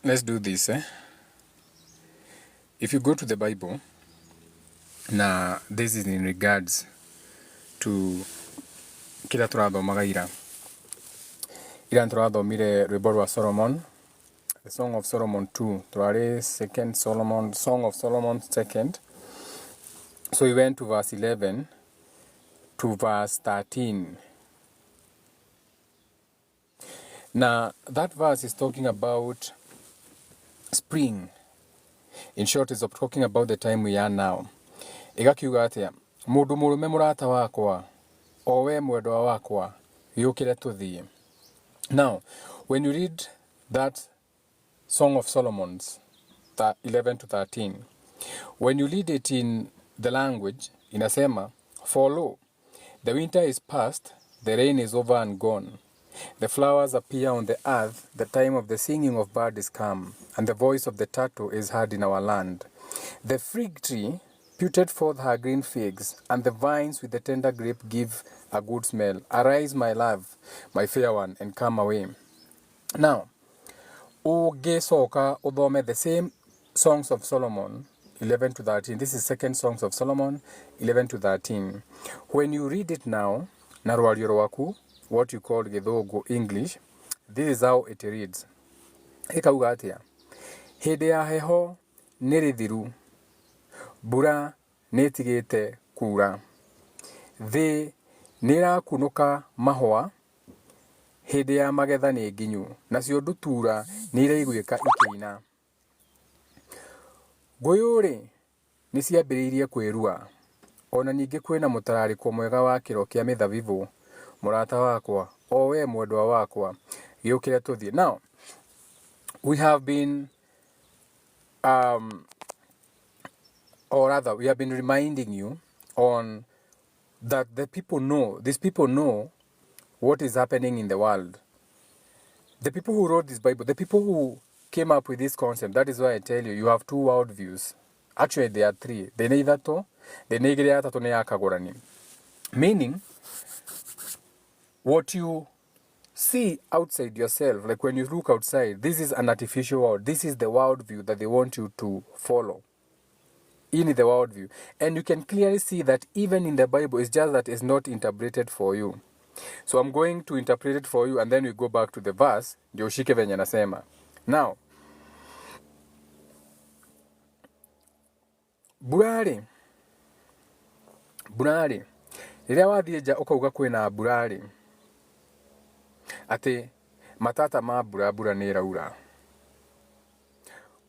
Let's do this. If you go to the Bible, now this is in regards to kila turathomaga ira turathomire rwimbo rwa Solomon, the Song of Solomon 2, turari second Solomon, Song of Solomon 2nd. So we went to verse 11 to verse 13. Now that verse is talking about spring. In short, it's talking about the time we are now. Igakiuga atia, mundu murume murata wakwa, owe mwendwa wakwa, yukire tuthie. Now, when you read that Song of Solomon's 11 to 13, when you read it in the language, inasema, for lo, the winter is past, the rain is over and gone. The flowers appear on the earth, the time of the singing of bird is come, and the voice of the turtle is heard in our land. The fig tree putted forth her green figs, and the vines with the tender grape give a good smell. Arise, my love, my fair one, and come away. Now, Soka Odome, the same Songs of Solomon, 11 to 13. This is second Songs of Solomon, 11 to 13. When you read it now, Narwariorowaku, what you call Githogo English, this is how it reads. Ikauga atia, hĩndĩ ya heho nĩ rĩthiru, mbura nĩtigĩte kura, thĩ nĩrakunũka mahũa, hĩndĩ ya magetha nĩ nginyu, nacio ndutura nĩiraiguĩka ikĩina. Ngũyũ-rĩ nĩciambĩrĩirie kwĩrua, ona ningĩ kwĩna mũtararĩko mwega wa kĩro kĩa mĩthabibũ, murata wakwa, owe mwendwa wakwa, yukire tuthie. Now, we have been, or rather, we have been reminding you on that these people know what is happening in the world. The people who wrote this Bible, the people who came up with this concept, that is why I tell you, you have two worldviews. Actually, there are three. Meaning, what you see outside yourself, like when you look outside, this is an artificial world. This is the worldview that they want you to follow. In the worldview. And you can clearly see that even in the Bible, it's just that it's not interpreted for you. So I'm going to interpret it for you, and then we go back to the verse. Now, burari. Rĩrĩa wathiĩ nja ũkauga kwĩna burari. Ati matata ma mbura nĩraura.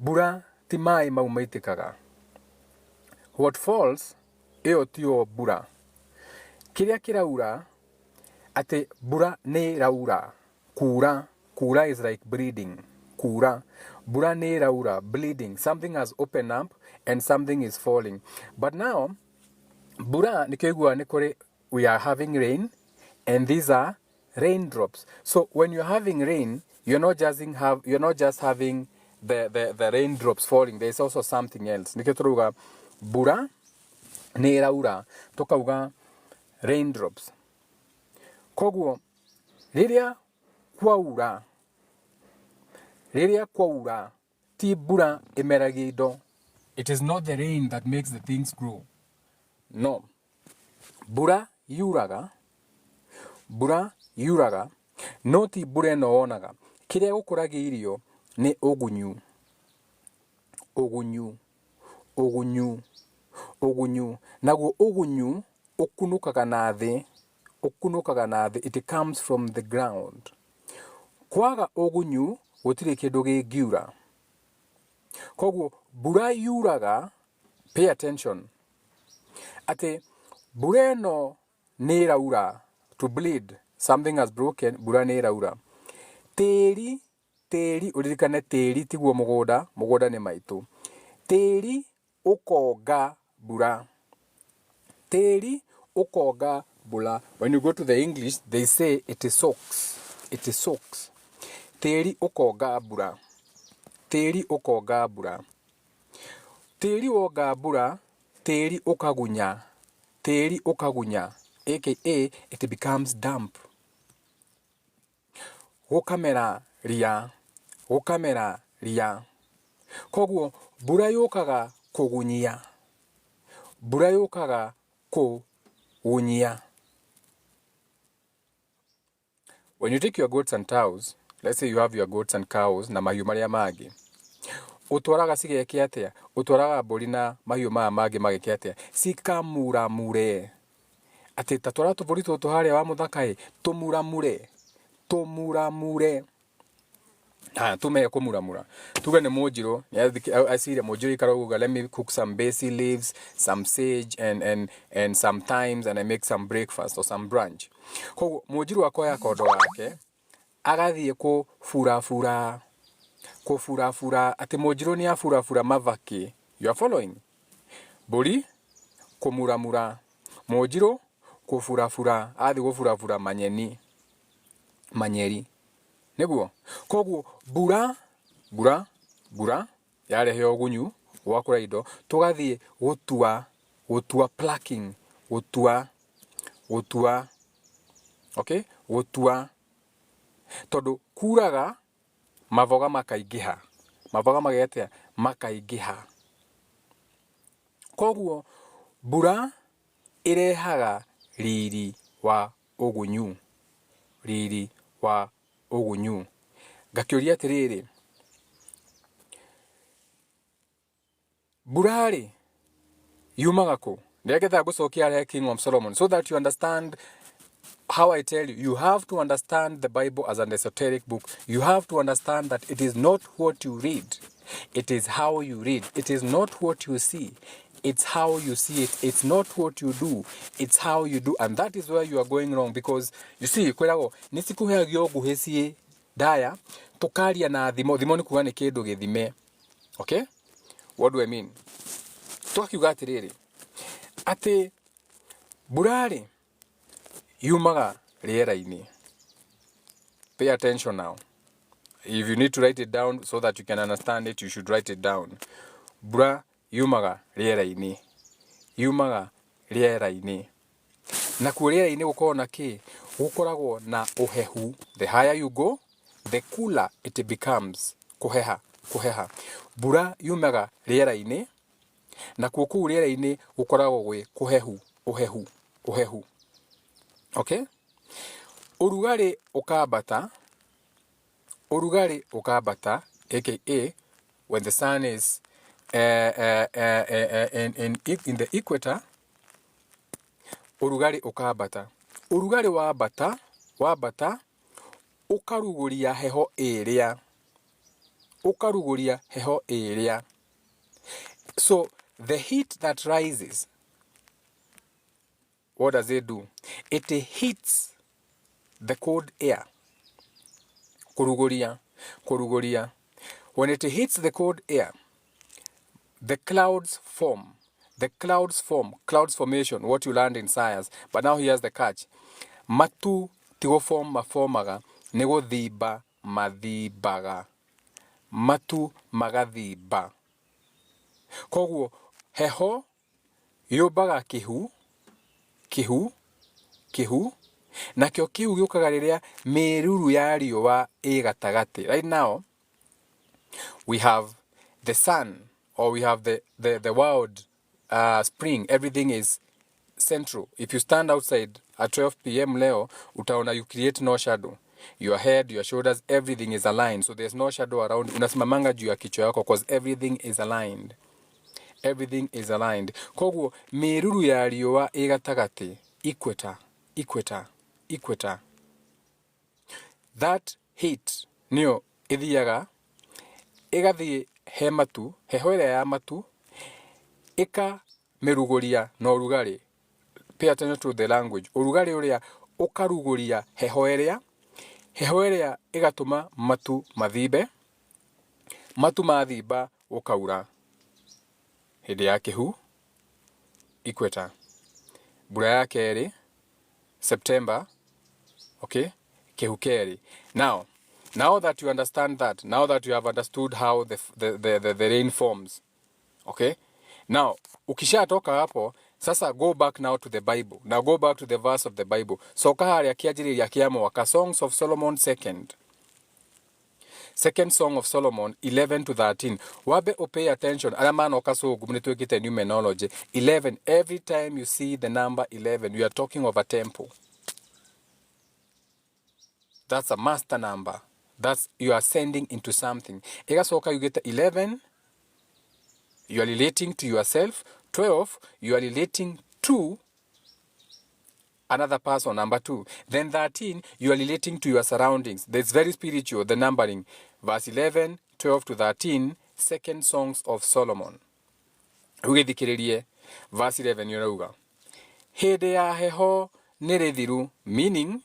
Mbura ti maĩ mau maitĩkaga. What falls, ĩyo tiyo mbura. Kĩrĩa kĩraura, ati mbura nĩraura. Kura is like bleeding. Mbura nĩraura, bleeding. Something has opened up and something is falling. But now, mbura nikĩigua nĩ kũrĩ, we are having rain, and these are raindrops. So when you're having rain, you're not just having the raindrops falling. There's also something else. Nikituruga bura nĩraura, tukauga raindrops. Koguo rĩrĩa kwaura ti bura imeragia indo. It is not the rain that makes the things grow. No. Bura yuraga, no ti bura ĩno wonaga. Kĩrĩa gũkũragia irio nĩ ũgunyu. Naguo ũgunyu ũkunũkaga na thĩ. It comes from the ground. Kwaga ũgunyu gũtirĩ kĩndũ kĩngiura. Koguo bura yuraga, pay attention. Ate bura ĩno nĩraura, to bleed, something has broken, bura nĩraura. Tĩri, uririkane tĩri tiguo mũgũnda nĩ maitũ. Tĩri ũkonga bura. When you go to the English, they say it soaks. Tĩri ũkonga bura. Tĩri wonga bura, tĩri ũkagunya. aka it becomes damp. Gũkamera ria, gũkamera ria. Koguo mbura yukaga kugunyia. Mbura yukaga kugunyia. When you take your goats and cows, let's say you have your goats and cows na mahiũ marĩa mangĩ, utwaraga cigeke atia? Utwaraga mbũri na mahiũ maya mangĩ mageke atia? Cikamuramure. Ati tatwara tũbũri tũtũ harĩa wa mũthaka tumuramure. Tumuramure. Tume kumuramura. Tuge ni Mũnjirũ, asiria Mũnjirũ ikaraguga, let me cook some basil leaves, some sage and some thymes, and I make some breakfast or some brunch. Koguo Mũnjirũ akoya kondo yake agathiĩ kũfurafura ati Mũnjirũ ni afurafura mavaki. You are following? Mbũri kumuramura, Mũnjirũ kũfurafura, athi gũfurafura manyeri. Niguo. Koguo mbura yarehe ugunyu gwakura indo, tugathie gutua plucking, gutua okay, gutua tondu kuraga mavoga makaingiha, mavoga magetea makaingiha. Koguo mbura irehaga riri wa ugunyu, Gakiuria atiriri, mbura yumaga ku? Ndigetha gucokia he King of Solomon, so that you understand how I tell you. You have to understand the Bible as an esoteric book. You have to understand that it is not what you read, it is how you read. It is not what you see, it's how you see it. It's not what you do, it's how you do. And that is where you are going wrong, because you see, kwerago nisikuheagio guhesie daya tukaria na thimo ni kuga ni kindu githime. Okay, what do I mean? Twakiuga atiriri ati burari yumaga riera-ini. Pay attention now. If you need to write it down so that you can understand it, you should write it down. Bura yumaga riera-ini. Na ku riera-ini gukorwo na ki? Gukoragwo na uhehu. The higher you go, the cooler it becomes. Kuheha. Bura yumaga riera-ini, na ku riera-ini gukoragwo gwi kuhehu, uhehu. Okay? Urugari ukabata, aka when the sun is in the equator, urugari ukabata. Urugari wabata ukaruguria heho area. So the heat that rises, what does it do? It heats the cold air. Kuruguria. When it hits the cold air, the clouds form. Clouds formation, what you learned in science. But now here's the catch. Matu tigo form maformaga, nego thiba mathibaga. Matu magathiba. Koguo, heho, yubaga kihu, nakio kihu giukaga riria miruru ya riua igatagati. Right now we have the sun, or we have the world spring. Everything is central. If you stand outside at 12 p.m. leo, utaona you create no shadow. Your head, your shoulders, everything is aligned, so there's no shadow around. Unasimamanga juu ya kichwa yako because everything is aligned. Koguo miruru ya riua igatagati, equator. That heat nio ithiaga igathi he matu, heho ĩrĩa ya matu ikameruguria na urugari. Pay attention to the language. Urugari uria ukaruguria heho ĩrĩa igatuma matu mathibe. Matu mathiba ukaura. Hĩndĩ ya kihu, equator. Mbura ya keri, September, okay, kihu keri. Now that you understand that, now that you have understood how the rain forms, okay, now ukishatoka hapo, sasa go back now to the Bible. Now go back to the verse of the Bible. Soka haria kiajiriria kia mwaka, Songs of Solomon 2nd Second Song of Solomon 11 to 13. Wabe pay attention. Alamano kaso gumnituekite numerology. 11. Every time you see the number 11, you are talking of a temple. That's a master number. That's you are sending into something. Egasoka you get 11. You are relating to yourself. 12. You are relating to another person, number 2. Then 13, you are relating to your surroundings. That's very spiritual, the numbering. Verse 11, 12 to 13, Second Songs of Solomon. Verse 11, you're Hede ya heho nerethiru, meaning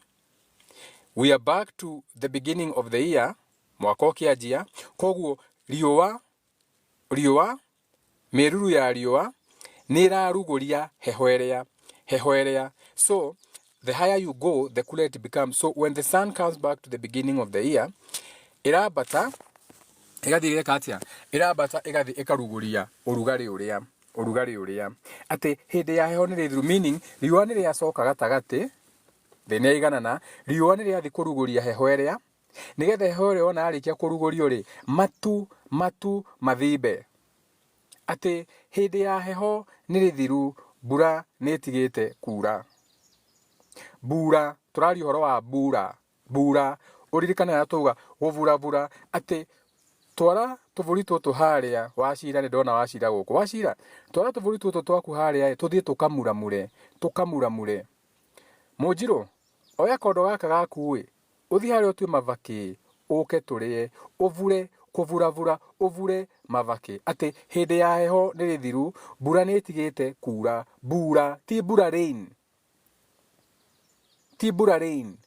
we are back to the beginning of the year, mwaka ukianjia, koguo riũa meruru ya riũa nĩraruguria heho ĩrĩa. So the higher you go, the cooler it becomes. So when the sun comes back to the beginning of the year, irabata igathi ikaruguria urugari uria ati hindi ya heho nĩrĩthiru, meaning riũa nĩrĩacoka gatagati thĩna iganana, riũa nĩrĩathi kuruguria heho ĩrĩa, nigetha heho ĩrĩa ona yarĩkia kurugurio ri matu mathimbe. Ati hindi ya heho nĩrĩthiru, mbura nĩtigĩte kura. Mbura turari horo wa mbura uririkana ya tuga guvura ati twara tuvuri tutu haria wacira ni ndona wacira guku wacira twara tuvuri tutu twaku haria tuthie tukamuramure Munjiro oya kondo gaka gaku uthi haria utue mavaki uke turie uvure kuvuravura uvure mavaki ati hindi ya heho nĩrĩthiru, mbura nĩtigĩte kura. Mbura ti mbura rain,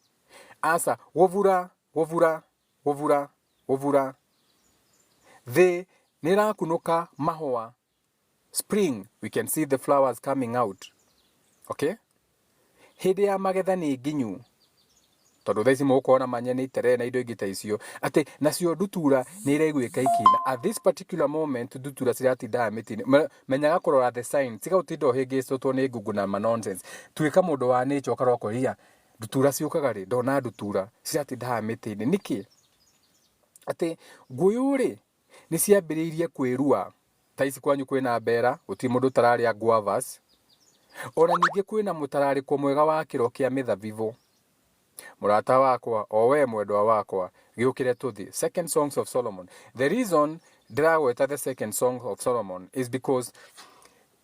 asa wovura the nirakunuka mahua. Spring, we can see the flowers coming out. Okay, hindi ya magetha ni nginyu, tondu thaici mukuona manyeni itere na indo ingi ta icio ati nacio ndutura ni iregwika ikina. At this particular moment ndutura ciratindaga mitini, menyaga kurora the signs, tiga utinda uhingicitwo ni ngungu na nonsense. Tuika mundu wa nature ukarokoria ndutura ciukaga ri, ndona ndutura ciratindaga mitini niki ati nguyu ri ni ciambiriirie kwirua. Taici kwanyu kwina mbera, guti mundu tararia guavas, ona ningi kwina mutarariko mwega wa kiro kia mithabibu. Murata wakwa owe mwendwa wakwa giukire tuthi. Second Songs of Solomon. The reason ndĩragweta the Second Song of Solomon is because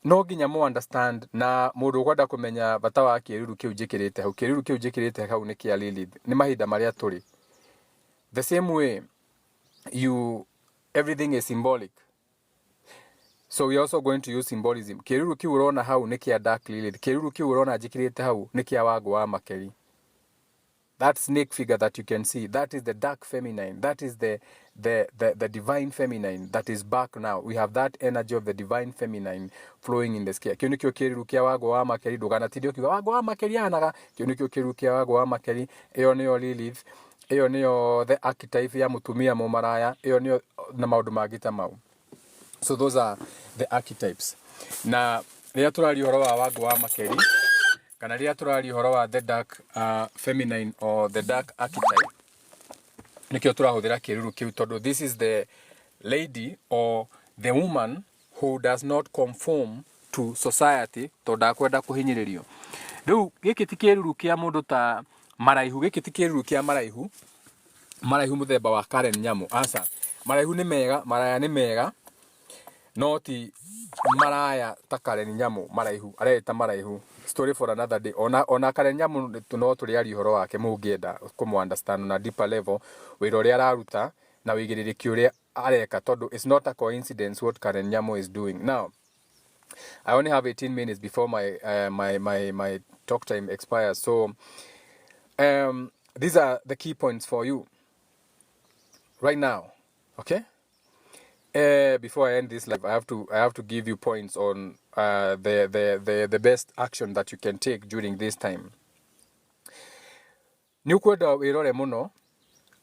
no nginya mu understand na mundu gwenda kumenya bata wa kiruru kiu njikirite hau. Kiruru kiu njikirite hau ni kia Lilith, ni mahinda maria turi. The same way everything is symbolic, so we are also going to use symbolism. Kiruru kiu urona hau ni kia Dark Lilith. Kiruru kiu urona njikirite hau ni kia Wangu wa Makeri. That snake figure that you can see, that is the dark feminine. That is the divine feminine that is back now. We have that energy of the divine feminine flowing in the sky. Kio nikio kiriru kia Wangu wa Makeri, nduganatindio kiuga Wangu wa Makeri anaga. Kio nikio kiriru kia Wangu wa Makeri, iyo niyo Lilith, iyo niyo the archetype ya mutumia mumaraya, iyo niyo na maundu magita mau. So those are the archetypes. Na ria turari horo wa Wangu wa Makeri, kana ria turari horo wa the dark feminine or the dark archetype, nikio turahuthira kiruru kiu tondu this is the lady or the woman who does not conform to society tondu akwenda kuhinyiririo. Riu giki ti kiruru kia mundu ta maraihu, giki ti kiruru kia maraihu muthemba wa Karen Nyamu. Asa maraihu ni mega, maraya ni mega, no ti maraya ta Karen Nyamu. Maraihu areta maraihu, story for another day. Ona Karen Nyamu no turiari horo wake mungienda kumu understand na deeper level wira uria araruta na wigiririki uria areka, tondu it's not a coincidence what Karen Nyamu is doing. Now I only have 18 minutes before my talk time expires, so these are the key points for you right now. Okay, before I end this live, I have to give you points on the best action that you can take during this time. Nukwenda wirore muno,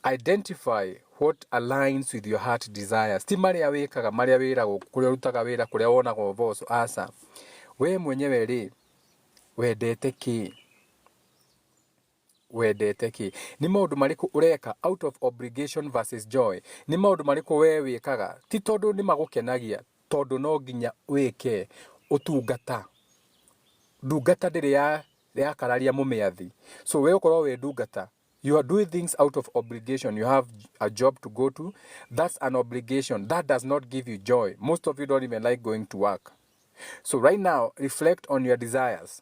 identify what aligns with your heart desires. Ti maria wikaga, maria wirago kuria rutaga wira, kuria wonaga uboco. Asa, we mwenyewe ri wendete ki? wendete ki? Ni maundu mariku ureka out of obligation versus joy? Ni maundu mariku we wikaga ti tondu ni magukenagia, tondu no nginya wike utungata? Ndungata ndiri ya kararia mumiathi. So we ukorwo we ndungata, you are doing things out of obligation. You have a job to go to. That's an obligation. That does not give you joy. Most of you don't even like going to work. So right now, reflect on your desires.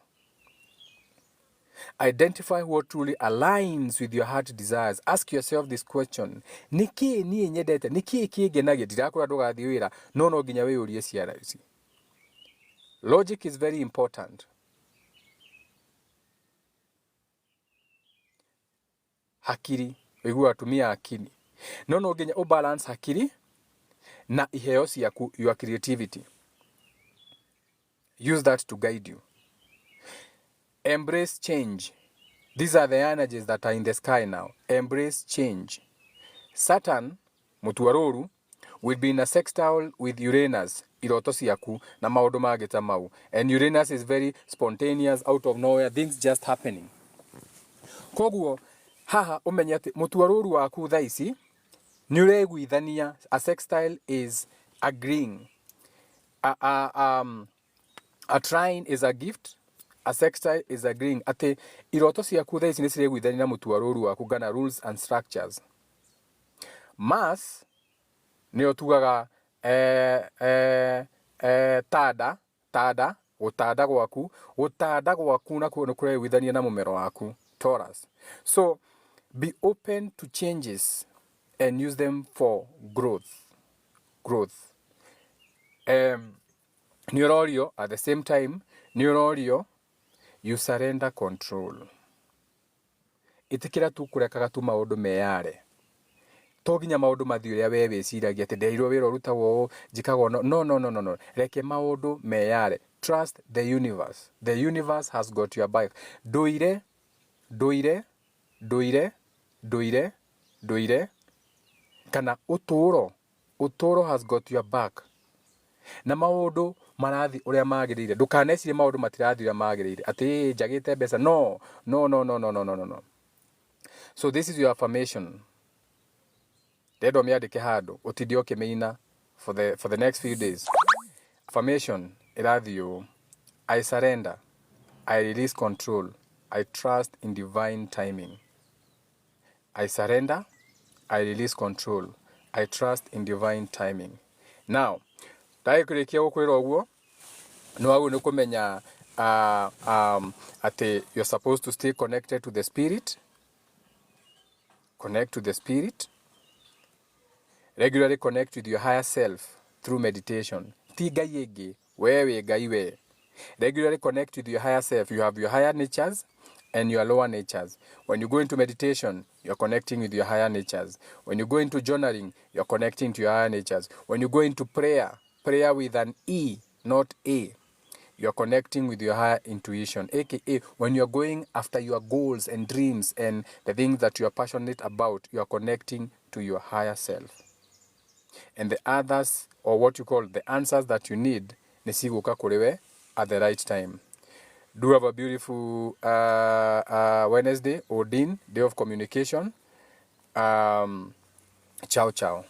Identify what truly aligns with your heart desires. Ask yourself this question. Niki niĩ nyendete, niki kĩngenagia? Ndirakũra ndũgathiĩ wĩra, no nginya wĩyũrie ciara ici. Logic is very important. Hakiri, wĩigua atumia akiri. No nginya balance hakiri na iheo ciaku, your creativity. Use that to guide you. Embrace change. These are the energies that are in the sky now. Embrace change. Saturn, mutuaruru, will be in a sextile with Uranus, iroto ciaku, na maundu magita mau. And Uranus is very spontaneous, out of nowhere, things just happening. Koguo, haha umenye ati mutuaruru waku thaa ici ni ureguithania. A sextile is agreeing. A trine is a gift. A sextile is agreeing. Ati iroto ciaku thaa ici ni cireguithania na mutuaruru waku, gana rules and structures. Mars nio tugaga gutada gwaku na kureguithania na mumero waku, Taurus. So be open to changes and use them for growth. Neurorio, at the same time, neurorio, you surrender control. Itikira tu kurekaga tu maundu meyare. Toginya maundu mathi uria we wiciragia ati ndeirwo wira urutagwo njikagwo. No. Reke maundu meyare. Trust the universe. The universe has got your back. Nduire. Kana uturo has got your back. Na maundu marathi uria magirire. Ndukanecirie maundu matirathi uria magirire. Ati njagite mbeca. No. So this is your affirmation. Dedo miandike handu utindi ukimeina for the next few days. Affirmation irathi I surrender. I release control. I trust in divine timing. I surrender. I release control. I trust in divine timing. Now, ndagikurikia gukwira uguo no agu ni kumenya ati you're supposed to stay connected to the spirit. Connect to the spirit. Regularly connect with your higher self through meditation. Ti gai egi, wewe gai we. Regularly connect with your higher self. You have your higher natures and your lower natures. When you go into meditation, you're connecting with your higher natures. When you go into journaling, you're connecting to your higher natures. When you go into prayer with an E, not A, you're connecting with your higher intuition. AKA, when you're going after your goals and dreams and the things that you're passionate about, you're connecting to your higher self. And the others, or what you call the answers that you need, nisiguka kurewe at the right time. Do have a beautiful Wednesday, Odin, Day of Communication. Ciao.